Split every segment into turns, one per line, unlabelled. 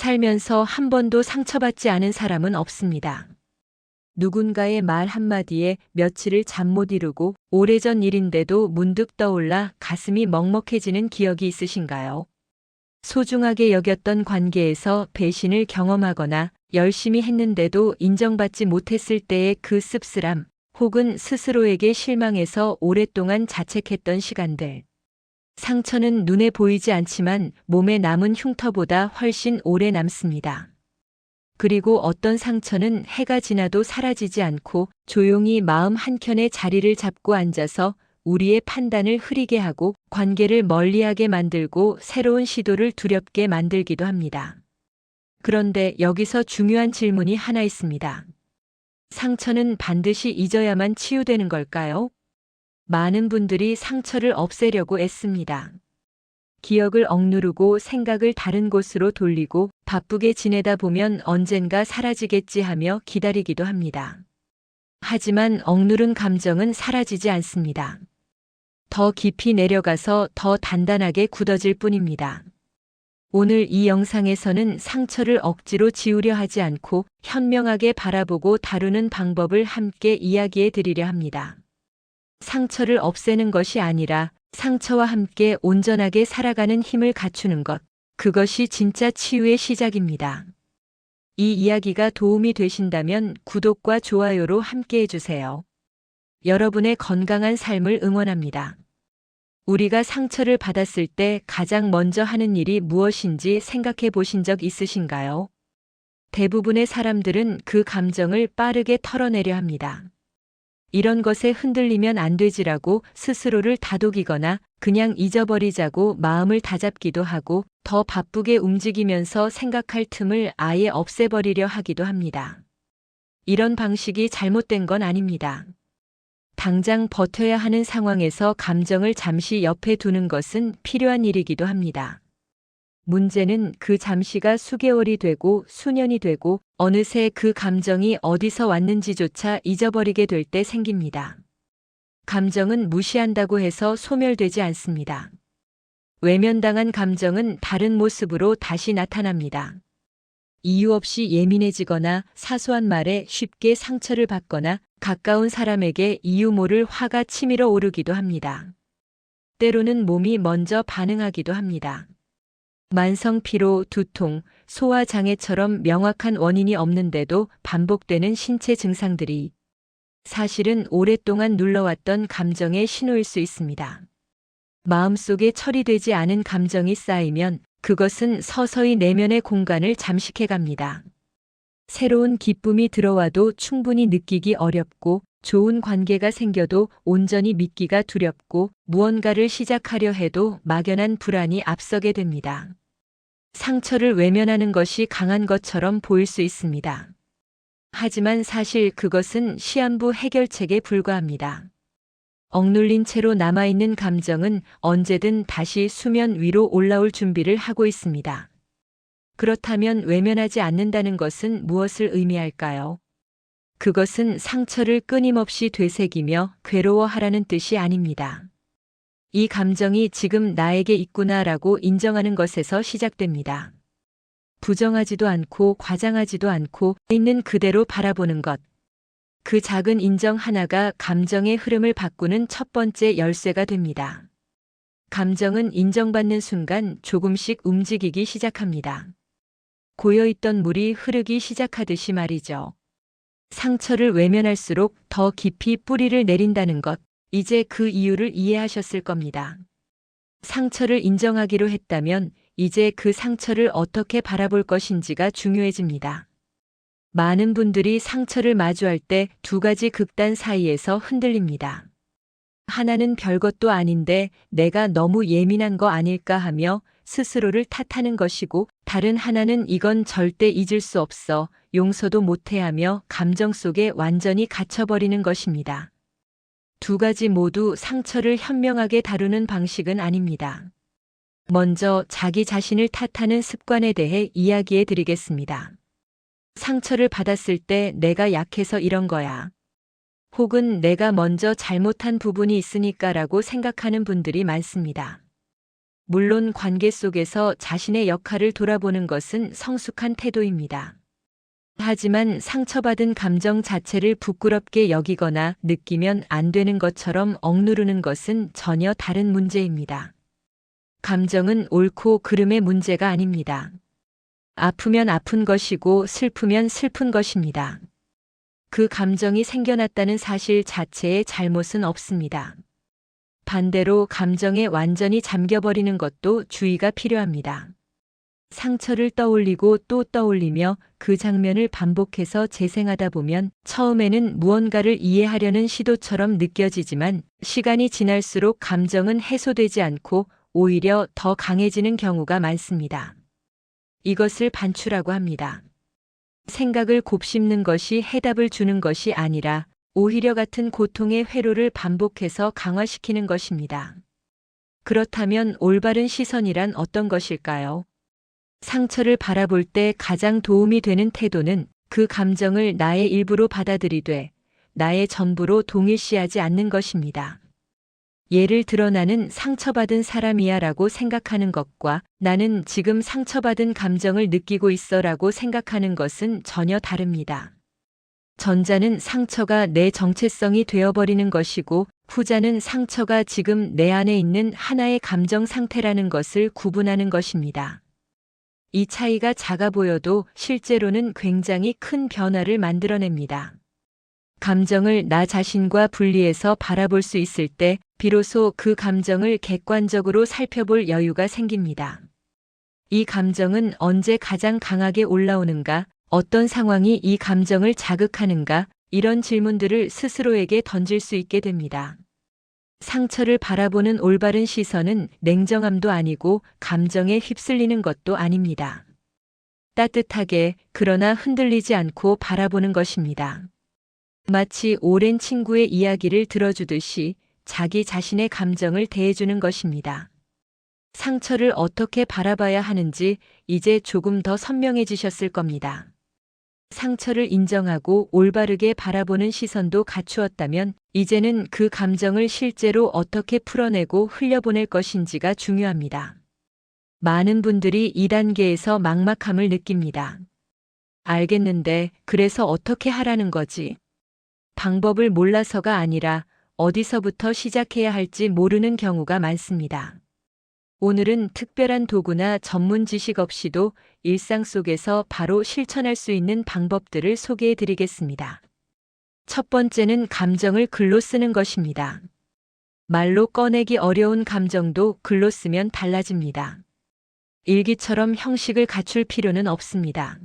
살면서 한 번도 상처받지 않은 사람은 없습니다. 누군가의 말 한마디에 며칠을 잠 못 이루고 오래전 일인데도 문득 떠올라 가슴이 먹먹해지는 기억이 있으신가요? 소중하게 여겼던 관계에서 배신을 경험하거나 열심히 했는데도 인정받지 못했을 때의 그 씁쓸함, 혹은 스스로에게 실망해서 오랫동안 자책했던 시간들. 상처는 눈에 보이지 않지만 몸에 남은 흉터보다 훨씬 오래 남습니다. 그리고 어떤 상처는 해가 지나도 사라지지 않고 조용히 마음 한켠에 자리를 잡고 앉아서 우리의 판단을 흐리게 하고 관계를 멀리하게 만들고 새로운 시도를 두렵게 만들기도 합니다. 그런데 여기서 중요한 질문이 하나 있습니다. 상처는 반드시 잊어야만 치유되는 걸까요? 많은 분들이 상처를 없애려고 애씁니다. 기억을 억누르고 생각을 다른 곳으로 돌리고 바쁘게 지내다 보면 언젠가 사라지겠지 하며 기다리기도 합니다. 하지만 억누른 감정은 사라지지 않습니다. 더 깊이 내려가서 더 단단하게 굳어질 뿐입니다. 오늘 이 영상에서는 상처를 억지로 지우려 하지 않고 현명하게 바라보고 다루는 방법을 함께 이야기해 드리려 합니다. 상처를 없애는 것이 아니라 상처와 함께 온전하게 살아가는 힘을 갖추는 것, 그것이 진짜 치유의 시작입니다. 이 이야기가 도움이 되신다면 구독과 좋아요로 함께 해주세요. 여러분의 건강한 삶을 응원합니다. 우리가 상처를 받았을 때 가장 먼저 하는 일이 무엇인지 생각해 보신 적 있으신가요? 대부분의 사람들은 그 감정을 빠르게 털어내려 합니다. 이런 것에 흔들리면 안 되지라고 스스로를 다독이거나 그냥 잊어버리자고 마음을 다잡기도 하고 더 바쁘게 움직이면서 생각할 틈을 아예 없애버리려 하기도 합니다. 이런 방식이 잘못된 건 아닙니다. 당장 버텨야 하는 상황에서 감정을 잠시 옆에 두는 것은 필요한 일이기도 합니다. 문제는 그 잠시가 수개월이 되고 수년이 되고 어느새 그 감정이 어디서 왔는지조차 잊어버리게 될 때 생깁니다. 감정은 무시한다고 해서 소멸되지 않습니다. 외면당한 감정은 다른 모습으로 다시 나타납니다. 이유 없이 예민해지거나 사소한 말에 쉽게 상처를 받거나 가까운 사람에게 이유 모를 화가 치밀어 오르기도 합니다. 때로는 몸이 먼저 반응하기도 합니다. 만성 피로, 두통, 소화장애처럼 명확한 원인이 없는데도 반복되는 신체 증상들이 사실은 오랫동안 눌러왔던 감정의 신호일 수 있습니다. 마음속에 처리되지 않은 감정이 쌓이면 그것은 서서히 내면의 공간을 잠식해 갑니다. 새로운 기쁨이 들어와도 충분히 느끼기 어렵고 좋은 관계가 생겨도 온전히 믿기가 두렵고 무언가를 시작하려 해도 막연한 불안이 앞서게 됩니다. 상처를 외면하는 것이 강한 것처럼 보일 수 있습니다. 하지만 사실 그것은 시한부 해결책에 불과합니다. 억눌린 채로 남아있는 감정은 언제든 다시 수면 위로 올라올 준비를 하고 있습니다. 그렇다면 외면하지 않는다는 것은 무엇을 의미할까요? 그것은 상처를 끊임없이 되새기며 괴로워하라는 뜻이 아닙니다. 이 감정이 지금 나에게 있구나라고 인정하는 것에서 시작됩니다. 부정하지도 않고 과장하지도 않고 있는 그대로 바라보는 것. 그 작은 인정 하나가 감정의 흐름을 바꾸는 첫 번째 열쇠가 됩니다. 감정은 인정받는 순간 조금씩 움직이기 시작합니다. 고여있던 물이 흐르기 시작하듯이 말이죠. 상처를 외면할수록 더 깊이 뿌리를 내린다는 것, 이제 그 이유를 이해하셨을 겁니다. 상처를 인정하기로 했다면 이제 그 상처를 어떻게 바라볼 것인지가 중요해집니다. 많은 분들이 상처를 마주할 때 두 가지 극단 사이에서 흔들립니다. 하나는 별것도 아닌데 내가 너무 예민한 거 아닐까 하며 스스로를 탓하는 것이고, 다른 하나는 이건 절대 잊을 수 없어, 용서도 못해 하며 감정 속에 완전히 갇혀버리는 것입니다. 두 가지 모두 상처를 현명하게 다루는 방식은 아닙니다. 먼저 자기 자신을 탓하는 습관에 대해 이야기해 드리겠습니다. 상처를 받았을 때 내가 약해서 이런 거야. 혹은 내가 먼저 잘못한 부분이 있으니까라고 생각하는 분들이 많습니다. 물론 관계 속에서 자신의 역할을 돌아보는 것은 성숙한 태도입니다. 하지만 상처받은 감정 자체를 부끄럽게 여기거나 느끼면 안 되는 것처럼 억누르는 것은 전혀 다른 문제입니다. 감정은 옳고 그름의 문제가 아닙니다. 아프면 아픈 것이고 슬프면 슬픈 것입니다. 그 감정이 생겨났다는 사실 자체에 잘못은 없습니다. 반대로 감정에 완전히 잠겨버리는 것도 주의가 필요합니다. 상처를 떠올리고 또 떠올리며 그 장면을 반복해서 재생하다 보면 처음에는 무언가를 이해하려는 시도처럼 느껴지지만 시간이 지날수록 감정은 해소되지 않고 오히려 더 강해지는 경우가 많습니다. 이것을 반추라고 합니다. 생각을 곱씹는 것이 해답을 주는 것이 아니라 오히려 같은 고통의 회로를 반복해서 강화시키는 것입니다. 그렇다면 올바른 시선이란 어떤 것일까요? 상처를 바라볼 때 가장 도움이 되는 태도는 그 감정을 나의 일부로 받아들이되 나의 전부로 동일시하지 않는 것입니다. 예를 들어 나는 상처받은 사람이야 라고 생각하는 것과 나는 지금 상처받은 감정을 느끼고 있어 라고 생각하는 것은 전혀 다릅니다. 전자는 상처가 내 정체성이 되어버리는 것이고 후자는 상처가 지금 내 안에 있는 하나의 감정 상태라는 것을 구분하는 것입니다. 이 차이가 작아 보여도 실제로는 굉장히 큰 변화를 만들어냅니다. 감정을 나 자신과 분리해서 바라볼 수 있을 때 비로소 그 감정을 객관적으로 살펴볼 여유가 생깁니다. 이 감정은 언제 가장 강하게 올라오는가, 어떤 상황이 이 감정을 자극하는가, 이런 질문들을 스스로에게 던질 수 있게 됩니다. 상처를 바라보는 올바른 시선은 냉정함도 아니고 감정에 휩쓸리는 것도 아닙니다. 따뜻하게 그러나 흔들리지 않고 바라보는 것입니다. 마치 오랜 친구의 이야기를 들어주듯이 자기 자신의 감정을 대해주는 것입니다. 상처를 어떻게 바라봐야 하는지 이제 조금 더 선명해지셨을 겁니다. 상처를 인정하고 올바르게 바라보는 시선도 갖추었다면 이제는 그 감정을 실제로 어떻게 풀어내고 흘려보낼 것인지가 중요합니다. 많은 분들이 이 단계에서 막막함을 느낍니다. 알겠는데 그래서 어떻게 하라는 거지? 방법을 몰라서가 아니라 어디서부터 시작해야 할지 모르는 경우가 많습니다. 오늘은 특별한 도구나 전문 지식 없이도 일상 속에서 바로 실천할 수 있는 방법들을 소개해 드리겠습니다. 첫 번째는 감정을 글로 쓰는 것입니다. 말로 꺼내기 어려운 감정도 글로 쓰면 달라집니다. 일기처럼 형식을 갖출 필요는 없습니다.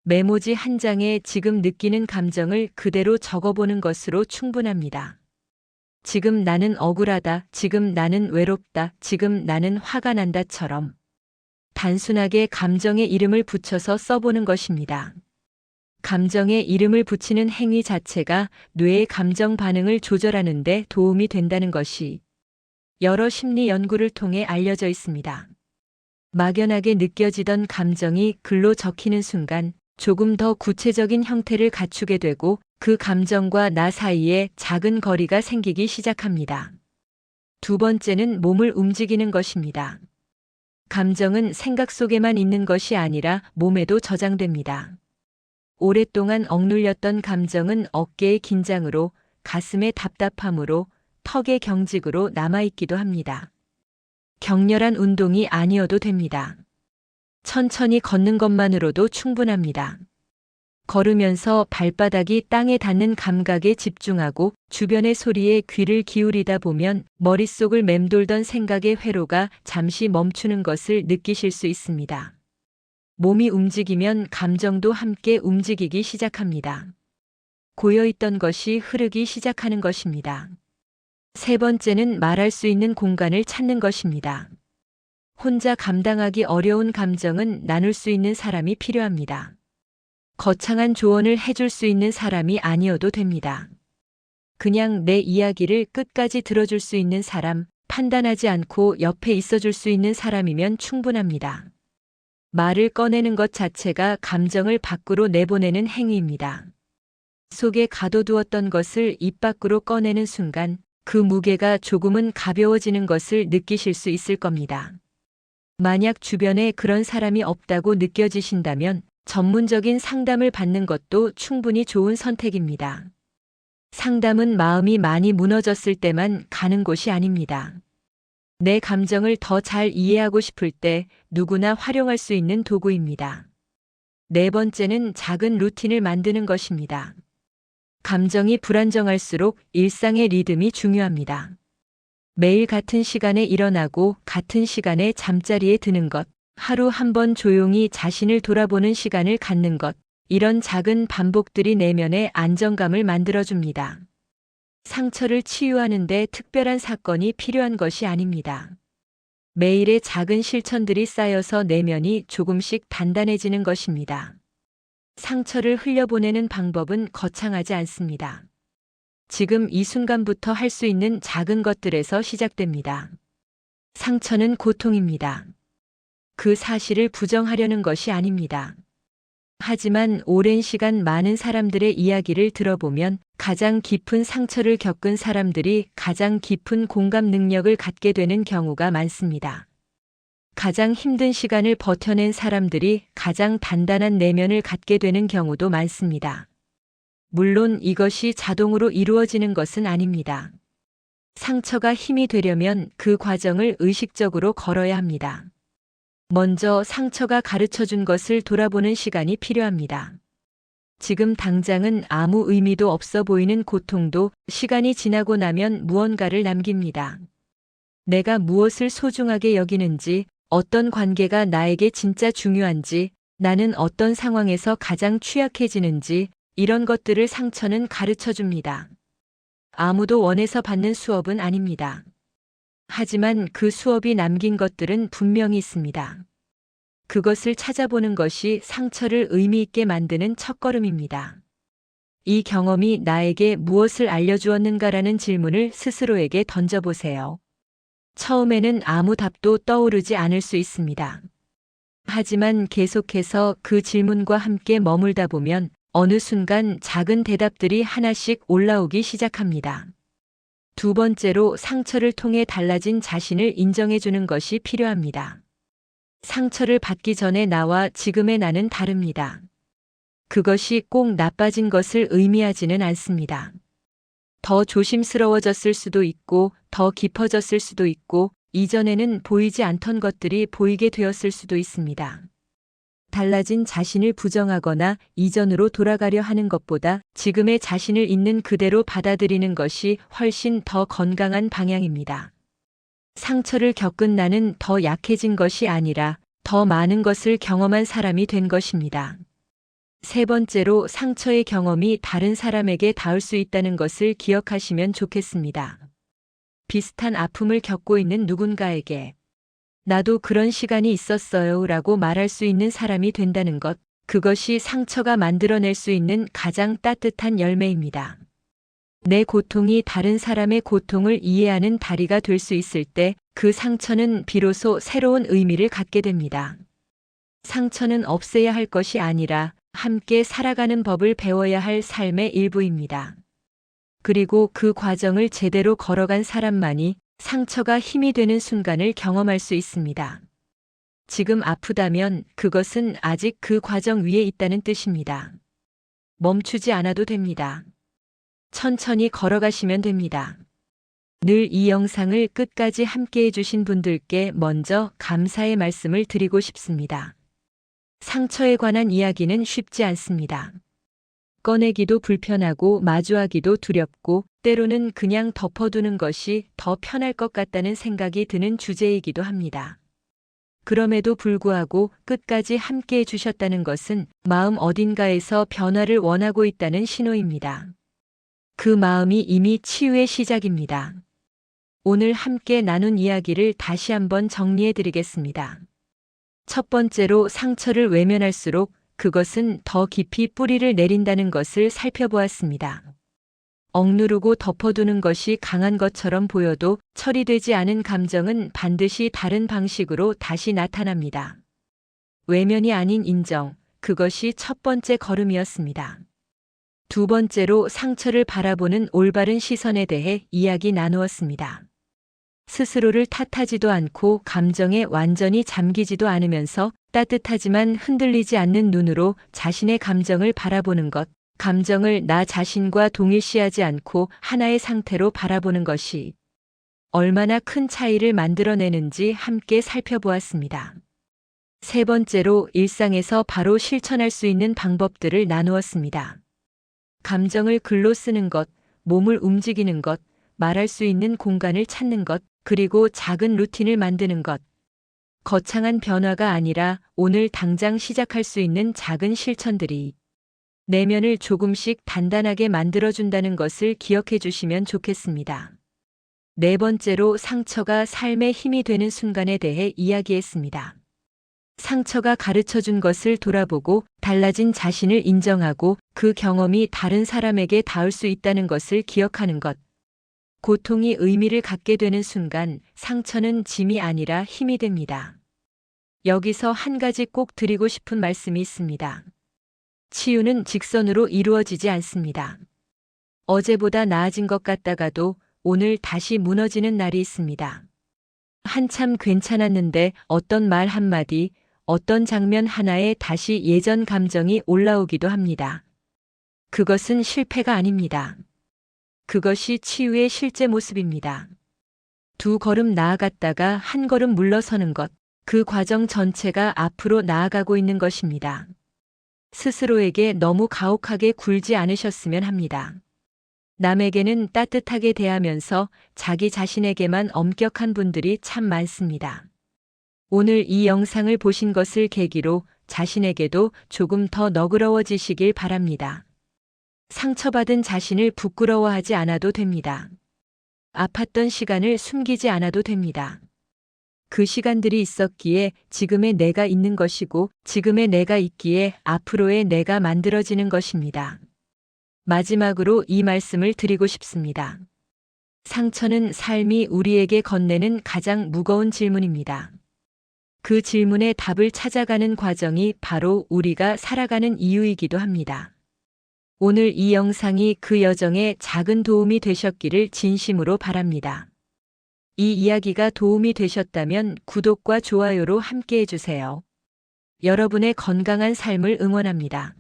메모지 한 장에 지금 느끼는 감정을 그대로 적어보는 것으로 충분합니다. 지금 나는 억울하다, 지금 나는 외롭다, 지금 나는 화가 난다처럼 단순하게 감정에 이름을 붙여서 써보는 것입니다. 감정에 이름을 붙이는 행위 자체가 뇌의 감정 반응을 조절하는 데 도움이 된다는 것이 여러 심리 연구를 통해 알려져 있습니다. 막연하게 느껴지던 감정이 글로 적히는 순간 조금 더 구체적인 형태를 갖추게 되고 그 감정과 나 사이에 작은 거리가 생기기 시작합니다. 두 번째는 몸을 움직이는 것입니다. 감정은 생각 속에만 있는 것이 아니라 몸에도 저장됩니다. 오랫동안 억눌렸던 감정은 어깨의 긴장으로, 가슴의 답답함으로, 턱의 경직으로 남아있기도 합니다. 격렬한 운동이 아니어도 됩니다. 천천히 걷는 것만으로도 충분합니다. 걸으면서 발바닥이 땅에 닿는 감각에 집중하고 주변의 소리에 귀를 기울이다 보면 머릿속을 맴돌던 생각의 회로가 잠시 멈추는 것을 느끼실 수 있습니다. 몸이 움직이면 감정도 함께 움직이기 시작합니다. 고여있던 것이 흐르기 시작하는 것입니다. 세 번째는 말할 수 있는 공간을 찾는 것입니다. 혼자 감당하기 어려운 감정은 나눌 수 있는 사람이 필요합니다. 거창한 조언을 해줄 수 있는 사람이 아니어도 됩니다. 그냥 내 이야기를 끝까지 들어줄 수 있는 사람, 판단하지 않고 옆에 있어줄 수 있는 사람이면 충분합니다. 말을 꺼내는 것 자체가 감정을 밖으로 내보내는 행위입니다. 속에 가둬두었던 것을 입 밖으로 꺼내는 순간 그 무게가 조금은 가벼워지는 것을 느끼실 수 있을 겁니다. 만약 주변에 그런 사람이 없다고 느껴지신다면 전문적인 상담을 받는 것도 충분히 좋은 선택입니다. 상담은 마음이 많이 무너졌을 때만 가는 곳이 아닙니다. 내 감정을 더 잘 이해하고 싶을 때 누구나 활용할 수 있는 도구입니다. 네 번째는 작은 루틴을 만드는 것입니다. 감정이 불안정할수록 일상의 리듬이 중요합니다. 매일 같은 시간에 일어나고 같은 시간에 잠자리에 드는 것, 하루 한 번 조용히 자신을 돌아보는 시간을 갖는 것, 이런 작은 반복들이 내면의 안정감을 만들어줍니다. 상처를 치유하는데 특별한 사건이 필요한 것이 아닙니다. 매일의 작은 실천들이 쌓여서 내면이 조금씩 단단해지는 것입니다. 상처를 흘려보내는 방법은 거창하지 않습니다. 지금 이 순간부터 할 수 있는 작은 것들에서 시작됩니다. 상처는 고통입니다. 그 사실을 부정하려는 것이 아닙니다. 하지만 오랜 시간 많은 사람들의 이야기를 들어보면 가장 깊은 상처를 겪은 사람들이 가장 깊은 공감 능력을 갖게 되는 경우가 많습니다. 가장 힘든 시간을 버텨낸 사람들이 가장 단단한 내면을 갖게 되는 경우도 많습니다. 물론 이것이 자동으로 이루어지는 것은 아닙니다. 상처가 힘이 되려면 그 과정을 의식적으로 걸어야 합니다. 먼저 상처가 가르쳐준 것을 돌아보는 시간이 필요합니다. 지금 당장은 아무 의미도 없어 보이는 고통도 시간이 지나고 나면 무언가를 남깁니다. 내가 무엇을 소중하게 여기는지, 어떤 관계가 나에게 진짜 중요한지, 나는 어떤 상황에서 가장 취약해지는지, 이런 것들을 상처는 가르쳐줍니다. 아무도 원해서 받는 수업은 아닙니다. 하지만 그 수업이 남긴 것들은 분명히 있습니다. 그것을 찾아보는 것이 상처를 의미 있게 만드는 첫걸음입니다. 이 경험이 나에게 무엇을 알려주었는가라는 질문을 스스로에게 던져보세요. 처음에는 아무 답도 떠오르지 않을 수 있습니다. 하지만 계속해서 그 질문과 함께 머물다 보면 어느 순간 작은 대답들이 하나씩 올라오기 시작합니다. 두 번째로 상처를 통해 달라진 자신을 인정해주는 것이 필요합니다. 상처를 받기 전에 나와 지금의 나는 다릅니다. 그것이 꼭 나빠진 것을 의미하지는 않습니다. 더 조심스러워졌을 수도 있고, 더 깊어졌을 수도 있고, 이전에는 보이지 않던 것들이 보이게 되었을 수도 있습니다. 달라진 자신을 부정하거나 이전으로 돌아가려 하는 것보다 지금의 자신을 있는 그대로 받아들이는 것이 훨씬 더 건강한 방향입니다. 상처를 겪은 나는 더 약해진 것이 아니라 더 많은 것을 경험한 사람이 된 것입니다. 세 번째로 상처의 경험이 다른 사람에게 닿을 수 있다는 것을 기억하시면 좋겠습니다. 비슷한 아픔을 겪고 있는 누군가에게 나도 그런 시간이 있었어요 라고 말할 수 있는 사람이 된다는 것, 그것이 상처가 만들어낼 수 있는 가장 따뜻한 열매입니다. 내 고통이 다른 사람의 고통을 이해하는 다리가 될 수 있을 때 그 상처는 비로소 새로운 의미를 갖게 됩니다. 상처는 없애야 할 것이 아니라 함께 살아가는 법을 배워야 할 삶의 일부입니다. 그리고 그 과정을 제대로 걸어간 사람만이 상처가 힘이 되는 순간을 경험할 수 있습니다. 지금 아프다면 그것은 아직 그 과정 위에 있다는 뜻입니다. 멈추지 않아도 됩니다. 천천히 걸어가시면 됩니다. 늘 이 영상을 끝까지 함께 해주신 분들께 먼저 감사의 말씀을 드리고 싶습니다. 상처에 관한 이야기는 쉽지 않습니다. 꺼내기도 불편하고 마주하기도 두렵고 때로는 그냥 덮어두는 것이 더 편할 것 같다는 생각이 드는 주제이기도 합니다. 그럼에도 불구하고 끝까지 함께 해주셨다는 것은 마음 어딘가에서 변화를 원하고 있다는 신호입니다. 그 마음이 이미 치유의 시작입니다. 오늘 함께 나눈 이야기를 다시 한번 정리해 드리겠습니다. 첫 번째로 상처를 외면할수록 그것은 더 깊이 뿌리를 내린다는 것을 살펴보았습니다. 억누르고 덮어두는 것이 강한 것처럼 보여도 처리되지 않은 감정은 반드시 다른 방식으로 다시 나타납니다. 외면이 아닌 인정, 그것이 첫 번째 걸음이었습니다. 두 번째로 상처를 바라보는 올바른 시선에 대해 이야기 나누었습니다. 스스로를 탓하지도 않고 감정에 완전히 잠기지도 않으면서 따뜻하지만 흔들리지 않는 눈으로 자신의 감정을 바라보는 것, 감정을 나 자신과 동일시하지 않고 하나의 상태로 바라보는 것이 얼마나 큰 차이를 만들어내는지 함께 살펴보았습니다. 세 번째로 일상에서 바로 실천할 수 있는 방법들을 나누었습니다. 감정을 글로 쓰는 것, 몸을 움직이는 것, 말할 수 있는 공간을 찾는 것, 그리고 작은 루틴을 만드는 것. 거창한 변화가 아니라 오늘 당장 시작할 수 있는 작은 실천들이 내면을 조금씩 단단하게 만들어준다는 것을 기억해 주시면 좋겠습니다. 네 번째로 상처가 삶의 힘이 되는 순간에 대해 이야기했습니다. 상처가 가르쳐 준 것을 돌아보고 달라진 자신을 인정하고 그 경험이 다른 사람에게 닿을 수 있다는 것을 기억하는 것. 고통이 의미를 갖게 되는 순간 상처는 짐이 아니라 힘이 됩니다. 여기서 한 가지 꼭 드리고 싶은 말씀이 있습니다. 치유는 직선으로 이루어지지 않습니다. 어제보다 나아진 것 같다가도 오늘 다시 무너지는 날이 있습니다. 한참 괜찮았는데 어떤 말 한마디, 어떤 장면 하나에 다시 예전 감정이 올라오기도 합니다. 그것은 실패가 아닙니다. 그것이 치유의 실제 모습입니다. 두 걸음 나아갔다가 한 걸음 물러서는 것, 그 과정 전체가 앞으로 나아가고 있는 것입니다. 스스로에게 너무 가혹하게 굴지 않으셨으면 합니다. 남에게는 따뜻하게 대하면서 자기 자신에게만 엄격한 분들이 참 많습니다. 오늘 이 영상을 보신 것을 계기로 자신에게도 조금 더 너그러워지시길 바랍니다. 상처받은 자신을 부끄러워하지 않아도 됩니다. 아팠던 시간을 숨기지 않아도 됩니다. 그 시간들이 있었기에 지금의 내가 있는 것이고 지금의 내가 있기에 앞으로의 내가 만들어지는 것입니다. 마지막으로 이 말씀을 드리고 싶습니다. 상처는 삶이 우리에게 건네는 가장 무거운 질문입니다. 그 질문의 답을 찾아가는 과정이 바로 우리가 살아가는 이유이기도 합니다. 오늘 이 영상이 그 여정에 작은 도움이 되셨기를 진심으로 바랍니다. 이 이야기가 도움이 되셨다면 구독과 좋아요로 함께 해주세요. 여러분의 건강한 삶을 응원합니다.